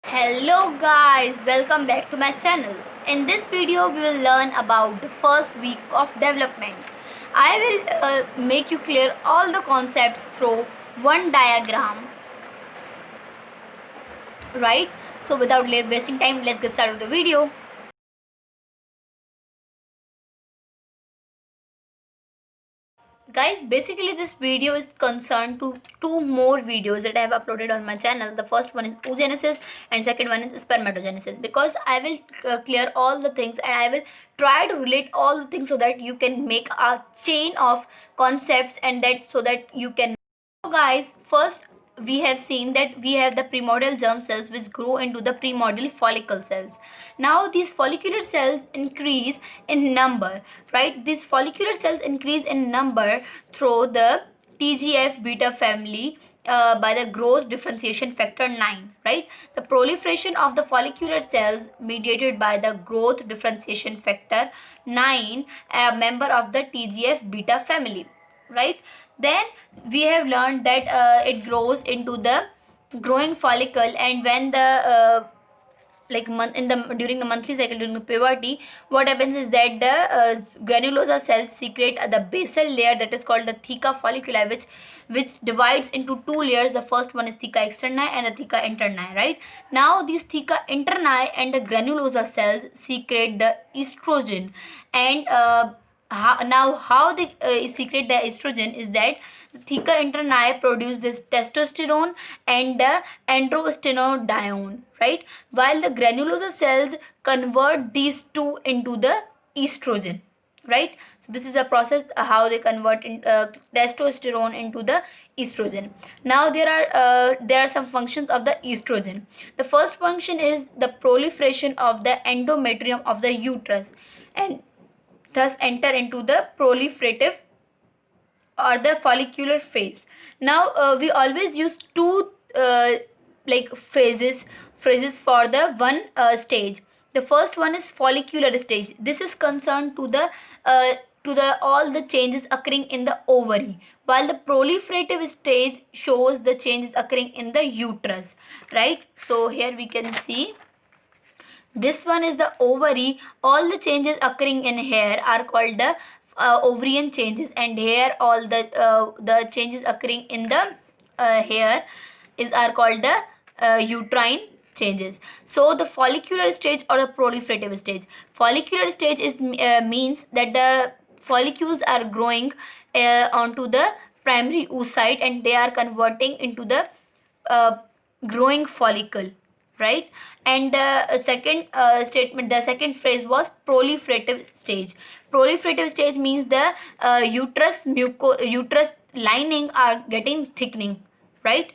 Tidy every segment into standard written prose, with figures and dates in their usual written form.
Hello guys, welcome back to my channel. In this video we will learn about the first week of development. I will make you clear all the concepts through one diagram, right? So without wasting time, let's get started with the video. Guys, basically this video is concerned to two more videos that I have uploaded on my channel. The first one is oogenesis and second one is spermatogenesis, because I will clear all the things and I will try to relate all the things so that you can make a chain of concepts, and that so that you can. So guys, first we have seen that we have the primordial germ cells which grow into the primordial follicle cells. Now these follicular cells increase in number, right? These follicular cells increase in number through the TGF beta family by the growth differentiation factor 9, right? The proliferation of the follicular cells mediated by the growth differentiation factor 9, a member of the TGF beta family, right? Then we have learned that it grows into the growing follicle, and when the like month in the during the monthly cycle, during the puberty, what happens is that the granulosa cells secrete the basal layer that is called the theca folliculi, which divides into two layers. The first one is theca externi and the theca interni, right? Now these theca interni and the granulosa cells secrete the estrogen, and how they secrete the estrogen is that the theca interni produce this testosterone and the androstenedione, right? While the granulosa cells convert these two into the estrogen, right? So this is a process how they convert testosterone into the estrogen. Now there are some functions of the estrogen. The first function is the proliferation of the endometrium of the uterus, and thus enter into the proliferative or the follicular phase. Now we always use two like phrases for the one stage. The first one is follicular stage. This is concerned uh, to the all the changes occurring in the ovary, while the proliferative stage shows the changes occurring in the uterus, right? So here we can see this one is the ovary. All the changes occurring in here are called the ovarian changes, and here all the changes occurring in the hair is are called the uterine changes. So the follicular stage or the proliferative stage. Follicular stage is means that the follicles are growing onto the primary oocyte, and they are converting into the uh, growing follicle, right? And second statement, the second phrase was proliferative stage. Proliferative stage means the uterus lining are getting thickening, right?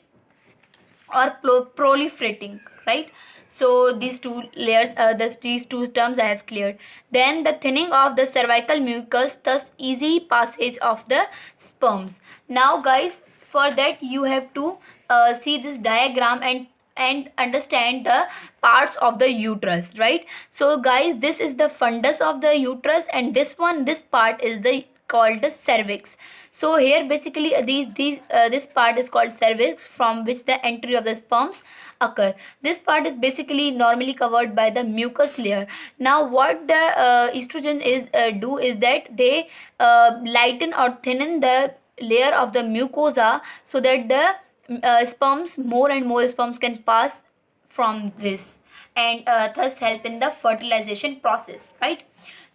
Or proliferating, right? So these two layers, these two terms I have cleared. Then the thinning of the cervical mucus, thus easy passage of the sperms. Now guys, for that you have to see this diagram and understand the parts of the uterus, right? So guys, this is the fundus of the uterus, and this part is the called the cervix. So here basically this part is called cervix, from which the entry of the sperms occur. This part is basically normally covered by the mucus layer. Now what the estrogen is do is that they lighten or thinnen the layer of the mucosa, so that the sperms, more and more sperms can pass from this, and thus help in the fertilization process, right?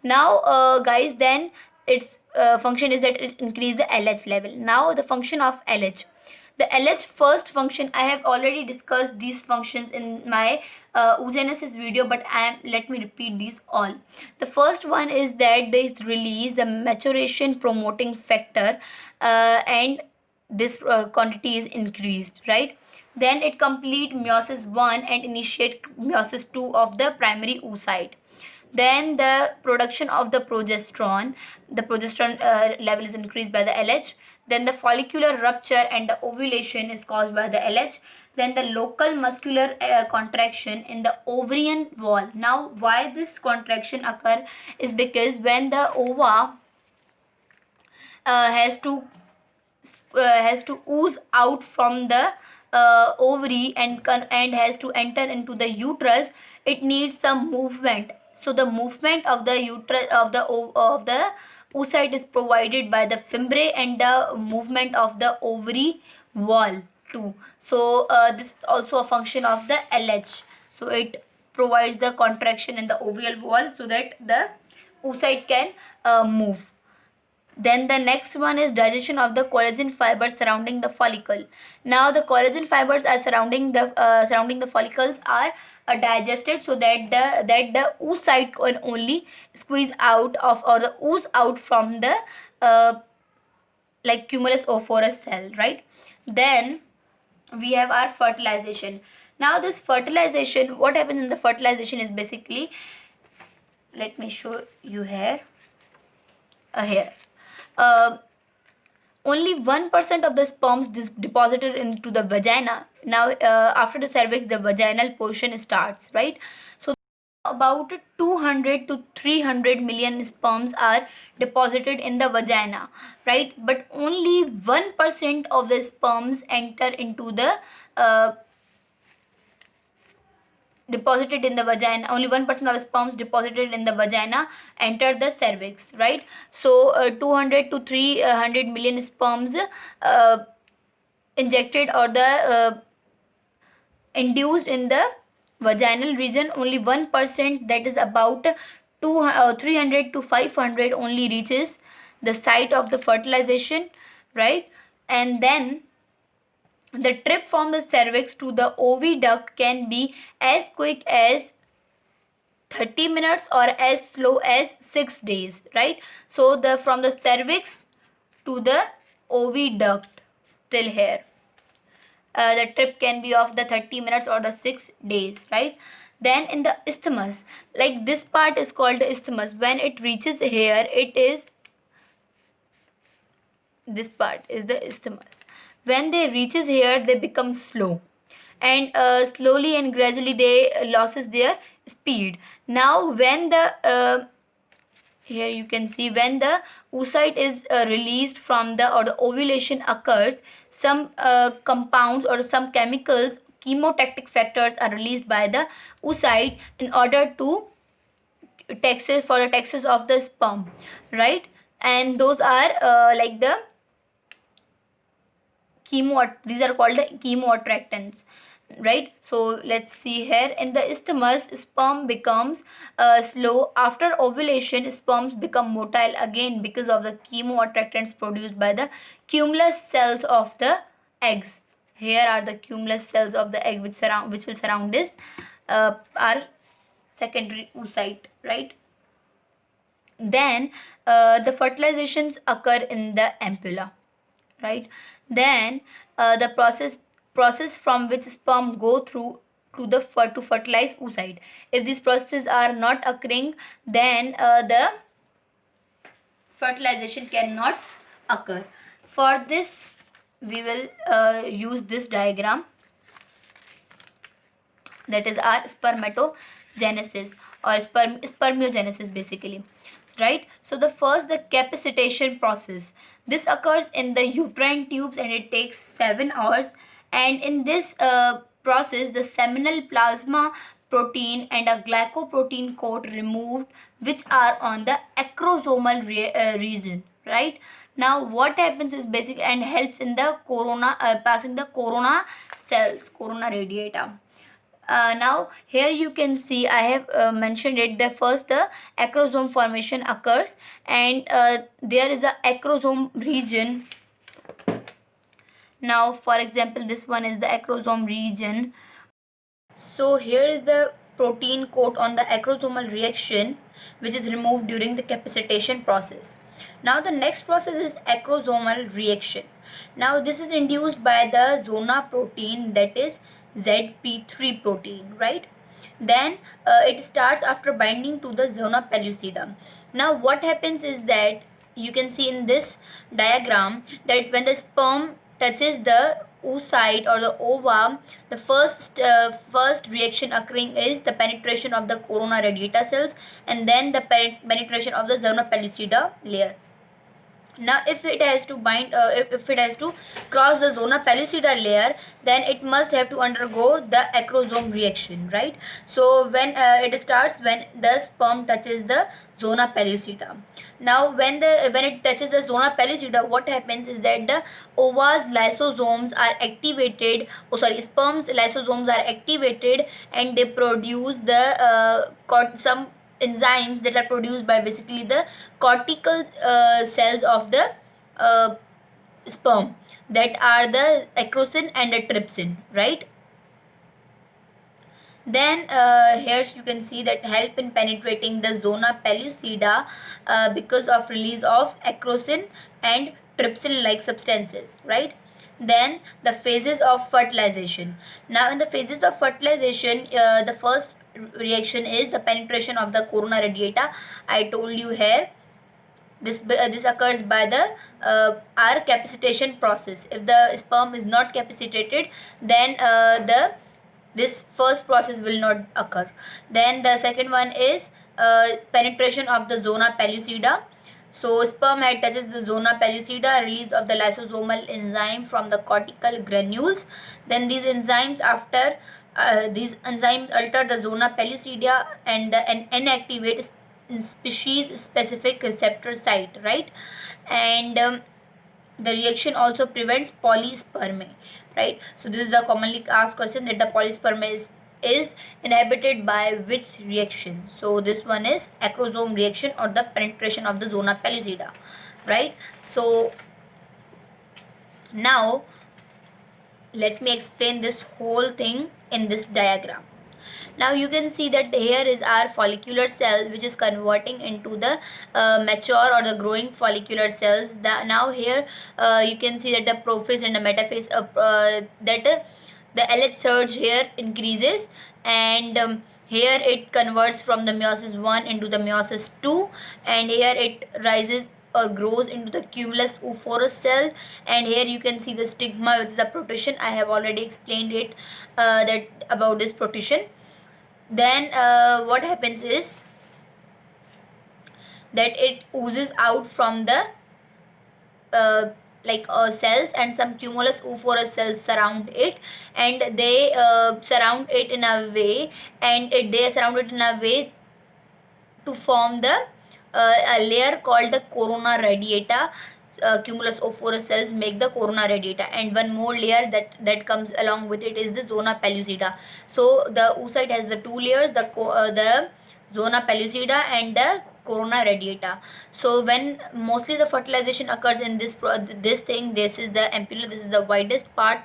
Now guys, then its function is that it increase the LH level. Now the function of LH. The LH first function, I have already discussed these functions in my oogenesis video, but let me repeat these all. The first one is that they release the maturation promoting factor, and this quantity is increased, right? Then it complete meiosis 1 and initiate meiosis 2 of the primary oocyte. Then the production of the progesterone level is increased by the LH. Then the follicular rupture and the ovulation is caused by the LH. Then the local muscular contraction in the ovarian wall. Now why this contraction occur is because when the ova uh, has to has to ooze out from the ovary and has to enter into the uterus, it needs some movement. So the movement of the uterus of the oocyte is provided by the fimbriae and the movement of the ovary wall too. So this is also a function of the LH. So it provides the contraction in the ovarial wall so that the oocyte can move. Then the next one is digestion of the collagen fibers surrounding the follicle. Now the collagen fibers are surrounding the follicles are digested so that the oocyte can only squeeze out of or the ooze out from the uh, like cumulus ophorus cell, right? Then we have our fertilization. Now this fertilization, what happens in the fertilization is basically, let me show you here. Here. Uh, Only 1% of the sperms deposited into the vagina. Now after the cervix the vaginal portion starts, right? So about 200 to 300 million sperms are deposited in the vagina, right? But only 1% of the sperms enter into the uh, deposited in the vagina. Only 1% of sperms deposited in the vagina enter the cervix, right? So 200 to 300 million sperms uh, injected or the induced in the vaginal region. Only 1%, that is about 300 to 500, only reaches the site of the fertilization, right? And then the trip from the cervix to the oviduct can be as quick as 30 minutes or as slow as 6 days, right? So the from the cervix to the oviduct till here, the trip can be of the 30 minutes or the 6 days, right? Then in the isthmus, like this part is called the isthmus. When it reaches here, it is, this part is the isthmus. When they reaches here, they become slow, and slowly and gradually they loses their speed. Now when the here you can see, when the oocyte is released from the or the ovulation occurs, some compounds or some chemicals, chemotactic factors, are released by the oocyte in order to taxes for the taxes of the sperm, right? And those are like the these are called the chemoattractants, right? So let's see here. In the isthmus, sperm becomes slow. After ovulation, sperms become motile again because of the chemoattractants produced by the cumulus cells of the eggs. Here are the cumulus cells of the egg which will surround this our secondary oocyte, right? Then the fertilizations occur in the ampulla, right? Then the process from which sperm go through to fertilize oocyte. If these processes are not occurring, then the fertilization cannot occur. For this we will use this diagram, that is our spermatogenesis or spermiogenesis basically, right? So the first, the capacitation process, this occurs in the uterine tubes and it takes 7 hours. And in this process, the seminal plasma protein and a glycoprotein coat removed, which are on the acrosomal region, right? Now what happens is basic and helps in the corona passing the corona cells, corona radiata. Now here you can see I have mentioned it, the first the acrosome formation occurs, and there is a acrosome region. Now for example, this one is the acrosome region. So here is the protein coat on the acrosomal reaction, which is removed during the capacitation process. Now the next process is acrosomal reaction. Now this is induced by the zona protein, that is ZP3 protein, right? Then it starts after binding to the zona pellucida. Now what happens is that you can see in this diagram that when the sperm touches the oocyte or the ova, the first reaction occurring is the penetration of the corona radiata cells, and then the penetration of the zona pellucida layer. Now if it has to bind, if it has to cross the zona pellucida layer, then it must have to undergo the acrosome reaction, right? So when it starts when the sperm touches the zona pellucida. Now when it touches the zona pellucida, what happens is that the ova's lysosomes are activated, sperm's lysosomes are activated, and they produce the some enzymes that are produced by basically the cortical cells of the uh, sperm, that are the acrosin and the trypsin, right? Then here you can see that help in penetrating the zona pellucida because of release of acrosin and trypsin like substances, right? Then the phases of fertilization. Now in the phases of fertilization, the first reaction is the penetration of the corona radiata. I told you here this occurs by the our capacitation process. If the sperm is not capacitated, then the this first process will not occur. Then the second one is penetration of the zona pellucida. So sperm head touches the zona pellucida, release of the lysosomal enzyme from the cortical granules. Then these enzymes alter the zona pellucida and inactivate species specific receptor site, right? And the reaction also prevents polyspermy, right? So this is a commonly asked question, that the polyspermy is inhibited by which reaction? So this one is acrosome reaction or the penetration of the zona pellucida, right? So now let me explain this whole thing in this diagram. Now you can see that here is our follicular cell, which is converting into the mature or the growing follicular cells. Now here you can see that the prophase and the metaphase that the LH surge here increases, and here it converts from the meiosis 1 into the meiosis 2, and here it rises or grows into the cumulus oophorus cell, and here you can see the stigma, which is the protusion. I have already explained it that about this protusion. Then what happens is that it oozes out from the cells, and some cumulus oophorus cells surround it, and they surround it in a way, they surround it in a way to form the a layer called the corona radiata. Cumulus oophorus cells make the corona radiata, and one more layer that comes along with it is the zona pellucida. So the oocyte has the two layers, the zona pellucida and the corona radiata. So when mostly the fertilization occurs in this thing, this is the ampulla, this is the widest part.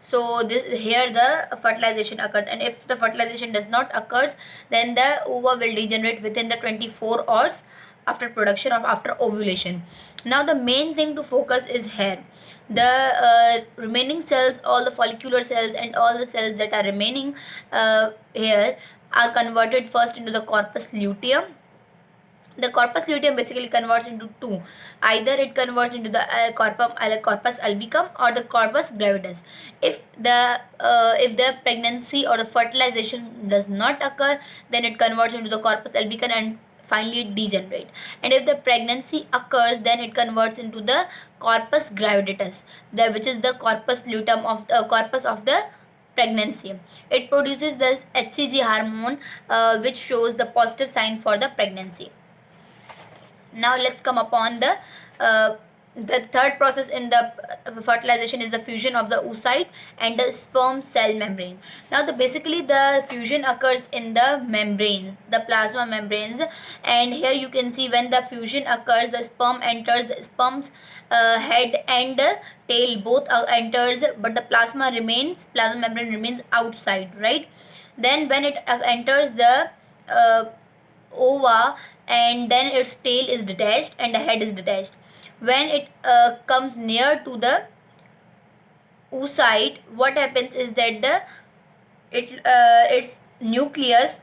So this here the fertilization occurs, and if the fertilization does not occurs, then the ova will degenerate within the 24 hours after production or after ovulation. Now the main thing to focus is here, the remaining cells, all the follicular cells and all the cells that are remaining here are converted first into the corpus luteum. The corpus luteum basically converts into two. Either it converts into the corpus albicum or the corpus gravidus. If the pregnancy or the fertilization does not occur, then it converts into the corpus albicum and finally it degenerate. And if the pregnancy occurs, then it converts into the corpus gravidatus, which is the corpus luteum of the corpus of the pregnancy. It produces the HCG hormone, which shows the positive sign for the pregnancy. Now let's come upon the third process in the fertilization is the fusion of the oocyte and the sperm cell membrane. Now basically the fusion occurs in the membranes, the plasma membranes, and here you can see when the fusion occurs, the sperm enters the sperm's head and tail both enters, but the plasma membrane remains outside, right? Then when it enters the ova, and then its tail is detached and the head is detached. When it comes near to the oocyte, what happens is that its nucleus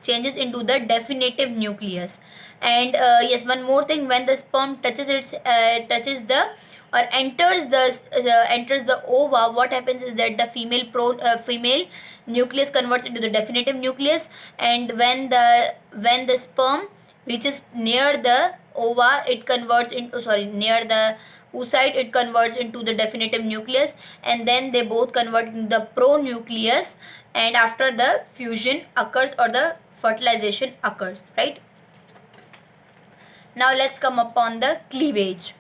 changes into the definitive nucleus. And yes, one more thing, when the sperm touches the or enters the ova, what happens is that the female nucleus converts into the definitive nucleus, and when the sperm reaches near the ova it converts into, near the oocyte it converts into the definitive nucleus, and then they both convert into the pronucleus, and after the fusion occurs or the fertilization occurs, right? Now let's come upon the cleavage.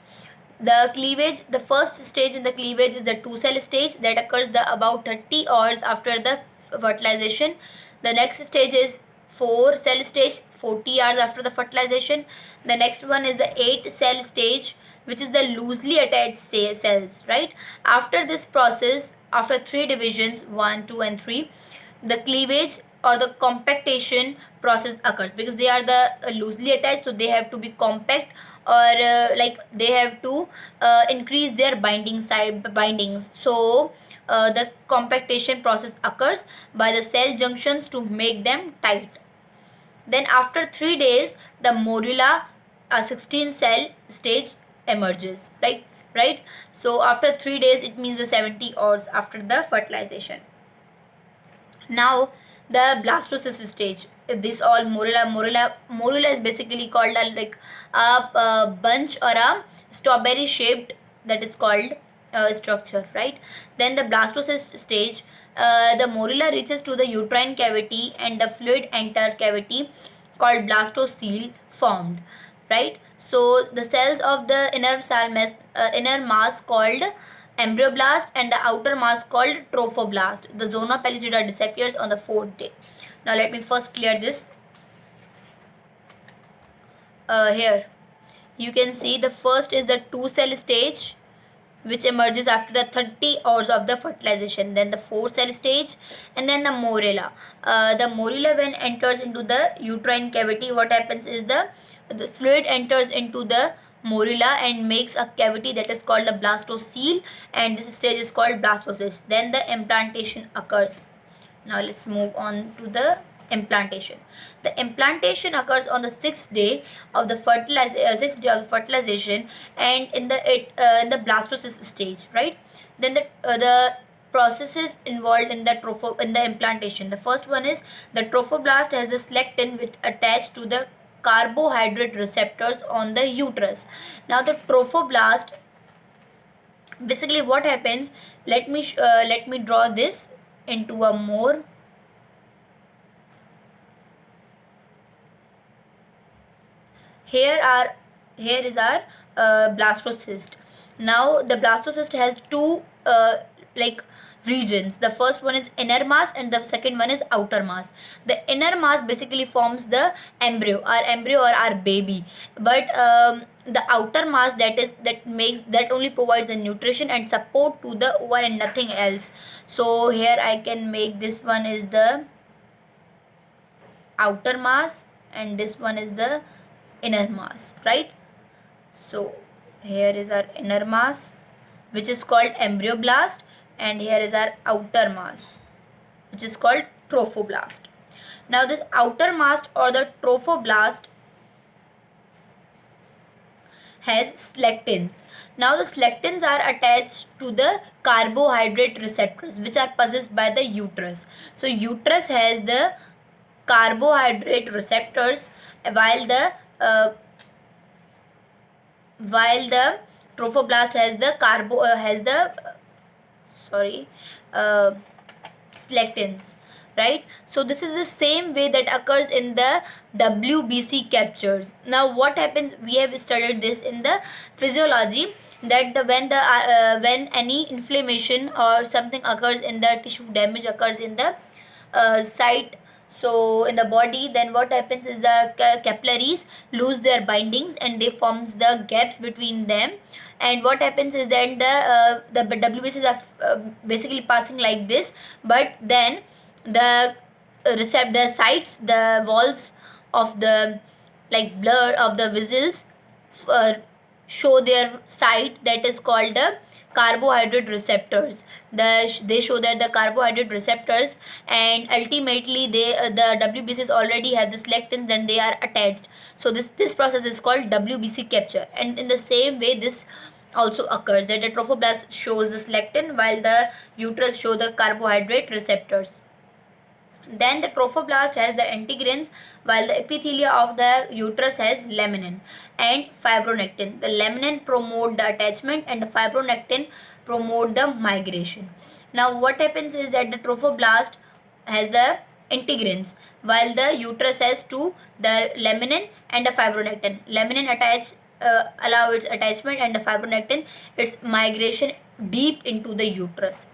The first stage in the cleavage is the two cell stage that occurs about 30 hours after the fertilization. The next stage is 4 cell stage 40 hours after the fertilization. The next one is the 8 cell stage, which is the loosely attached cells, right? After this process, after 3 divisions 1, 2 and 3, the cleavage or the compactation process occurs, because they are the loosely attached, so they have to be compact, or like they have to increase their bindings. So the compactation process occurs by the cell junctions to make them tight. Then after 3 days the morula, a 16 cell stage emerges, right? So after 3 days, it means the 70 hours after the fertilization. Now the blastocyst stage, this all morula is basically called a bunch or a strawberry shaped, that is called structure, right? Then the blastocyst stage, the morula reaches to the uterine cavity and the fluid enter cavity called blastocele formed, right? So the cells of the inner mass called embryoblast and the outer mass called trophoblast. The zona pellucida disappears on the 4th day. Now let me first clear this. Here you can see the first is the 2 cell stage, which emerges after the 30 hours of the fertilization. Then the 4 cell stage, and then the morula. The morula, when enters into the uterine cavity, what happens is the fluid enters into the morula and makes a cavity that is called the blastocele, and this stage is called blastocyst. Then the implantation occurs. Now let's move on to the implantation. The implantation occurs on the 6th day of the fertilization, and in the blastocyst stage, right? Then the processes involved in the implantation. The first one is the trophoblast has the selectin which attached to the carbohydrate receptors on the uterus. Now the trophoblast, basically what happens, let me draw this into a more. Here is our blastocyst. Now the blastocyst has two regions. The first one is inner mass and the second one is outer mass. The inner mass basically forms the embryo or our baby, but the outer mass, that only provides the nutrition and support to the ova and nothing else. So here I can make this one is the outer mass and this one is the inner mass, right? So here is our inner mass, which is called embryoblast, and here is our outer mass, which is called trophoblast. Now this outer mass or the trophoblast has selectins. Now the selectins are attached to the carbohydrate receptors which are possessed by the uterus. So uterus has the carbohydrate receptors, while the trophoblast has the selectins, right? So this is the same way that occurs in the WBC captures. Now what happens, we have studied this in the physiology, that when any inflammation or something occurs in the tissue, damage occurs in the site, so in the body, then what happens is the capillaries lose their bindings and they forms the gaps between them, and what happens is then the WBCs are basically passing like this, but then the sites, the walls of the blood of the vessels uh, show their site, that is called the carbohydrate receptors. They show that the carbohydrate receptors, and ultimately the WBCs already have the selectins, then they are attached. So this process is called WBC capture, and in the same way this also occurs, that the trophoblast shows the selectin while the uterus show the carbohydrate receptors. Then the trophoblast has the integrins, while the epithelia of the uterus has laminin and fibronectin. The laminin promote the attachment and the fibronectin promote the migration. Now what happens is that the trophoblast has the integrins, while the uterus has two, the laminin and the fibronectin. Laminin allow its attachment, and the fibronectin its migration deep into the uterus.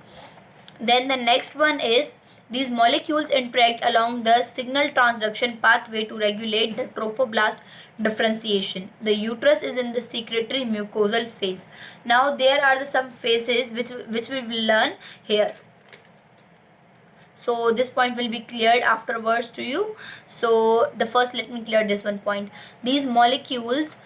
Then the next one is these molecules interact along the signal transduction pathway to regulate the trophoblast differentiation. The uterus is in the secretory mucosal phase. Now there are some phases which we will learn here. So this point will be cleared afterwards to you. So the first, let me clear this one point. These molecules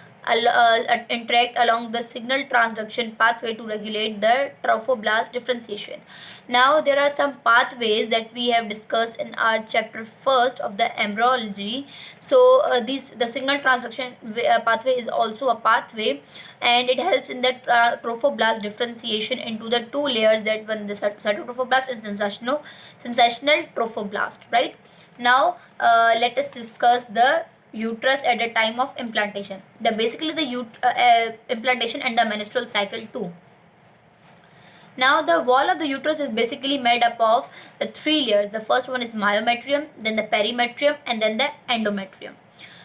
interact along the signal transduction pathway to regulate the trophoblast differentiation. Now there are some pathways that we have discussed in our chapter first of the embryology. So the signal transduction pathway is also a pathway, and it helps in the trophoblast differentiation into the two layers, that one the cytotrophoblast and sensational trophoblast, right? Now let us discuss the uterus at the time of implantation. Basically the implantation and the menstrual cycle too. Now the wall of the uterus is basically made up of the three layers. The first one is myometrium, then the perimetrium, and then the endometrium,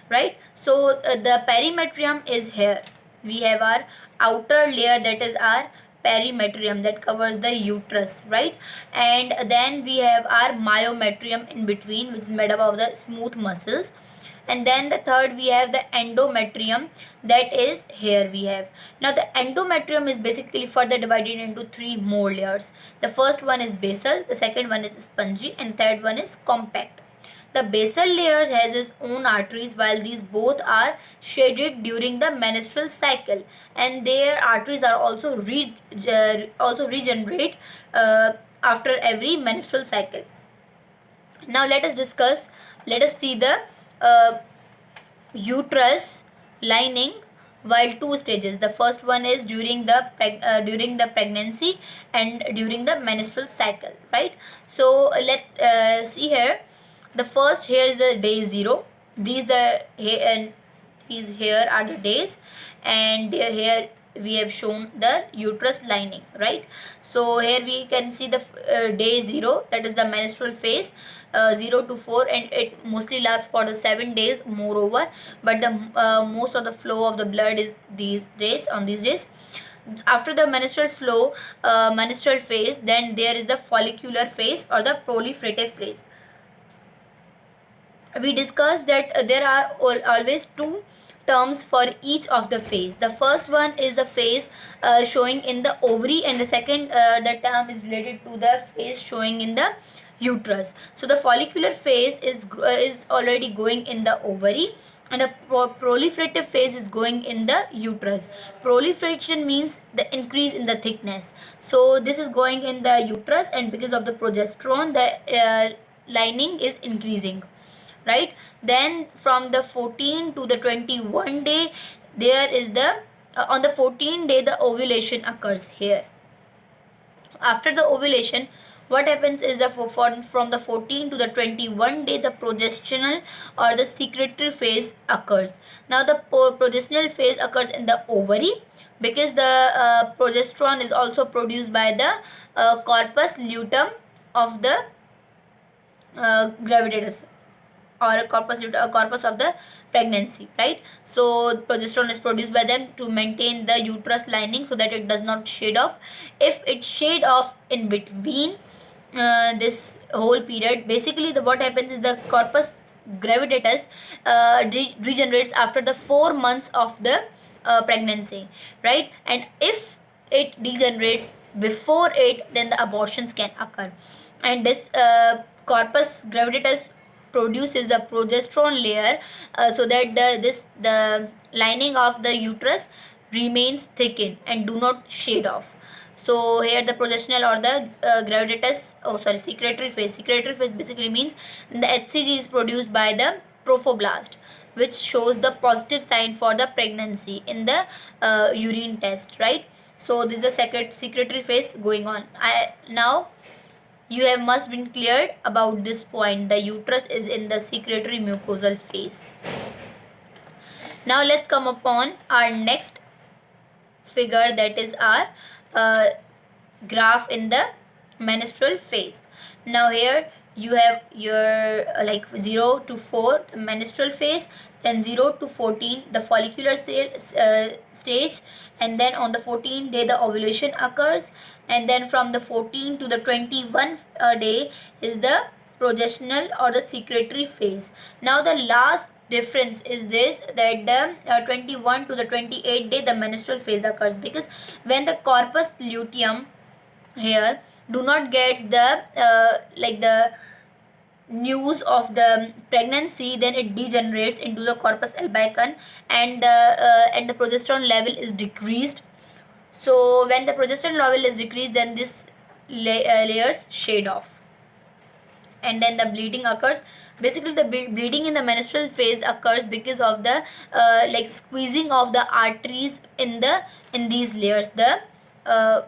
right? So the perimetrium is here. We have our outer layer, that is our perimetrium, that covers the uterus, right? And then we have our myometrium in between, which is made up of the smooth muscles. And then the third, we have the endometrium, that is here we have. Now the endometrium is basically further divided into three more layers. The first one is basal, the second one is spongy, and third one is compact. The basal layer has its own arteries, while these both are shaded during the menstrual cycle, and their arteries are also regenerate after every menstrual cycle. Now let us see the uterus lining while two stages. The first one is during the pregnancy and during the menstrual cycle, right? So let see here. The first, here is the day 0. These here are the days, and here we have shown the uterus lining, right? So here we can see the day 0, that is the menstrual phase, 0 to 4, and it mostly lasts for the 7 days moreover, but the most of the flow of the blood is these days. After the menstrual phase, then there is the follicular phase or the proliferative phase. We discussed that there are always two terms for each of the phase. The first one is the phase showing in the ovary, and the second the term is related to the phase showing in the uterus. So the follicular phase is already going in the ovary, and the proliferative phase is going in the uterus. Proliferation means the increase in the thickness. So this is going in the uterus, and because of the progesterone, the lining is increasing, right? Then from the 14 to the 21 day, there is the on the 14th day the ovulation occurs here. After the ovulation, what happens is from the 14 to the 21 day, the progesterone or the secretory phase occurs. Now the progesterone phase occurs in the ovary, because the progesterone is also produced by the corpus luteum of the gravidatus, or a corpus of the pregnancy, right? So progesterone is produced by them to maintain the uterus lining so that it does not shade off. If it shade off in between this whole period, basically what happens is the corpus gravidatus regenerates after the 4 months of the pregnancy, right? And if it degenerates before it, then the abortions can occur. And this corpus gravidatus produces the progesterone layer so that the lining of the uterus remains thickened and do not shade off. So here the progesterone or the secretory phase basically means the HCG is produced by the trophoblast, which shows the positive sign for the pregnancy in the urine test, right? So this is the secretory phase going on. Now you have must been cleared about this point. The uterus is in the secretory mucosal phase. Now let's come upon our next figure, that is our uh, graph in the menstrual phase. Now here you have your like 0 to 4 the menstrual phase, then 0 to 14 the follicular stage, and then on the 14th day the ovulation occurs, and then from the 14 to the 21 day is the progestational or the secretory phase. Now the last difference is this, that the 21 to the 28th day the menstrual phase occurs, because when the corpus luteum here do not get the like the news of the pregnancy, then it degenerates into the corpus albicans, and the progesterone level is decreased. So when the progesterone level is decreased, then this layers shade off, and then the bleeding occurs. Basically the bleeding in the menstrual phase occurs because of the like squeezing of the arteries in these layers, the uh,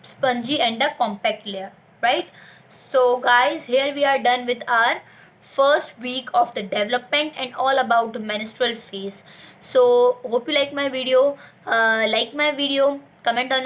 spongy and the compact layer, right? So guys, here we are done with our first week of the development and all about the menstrual phase. So hope you like my video, comment on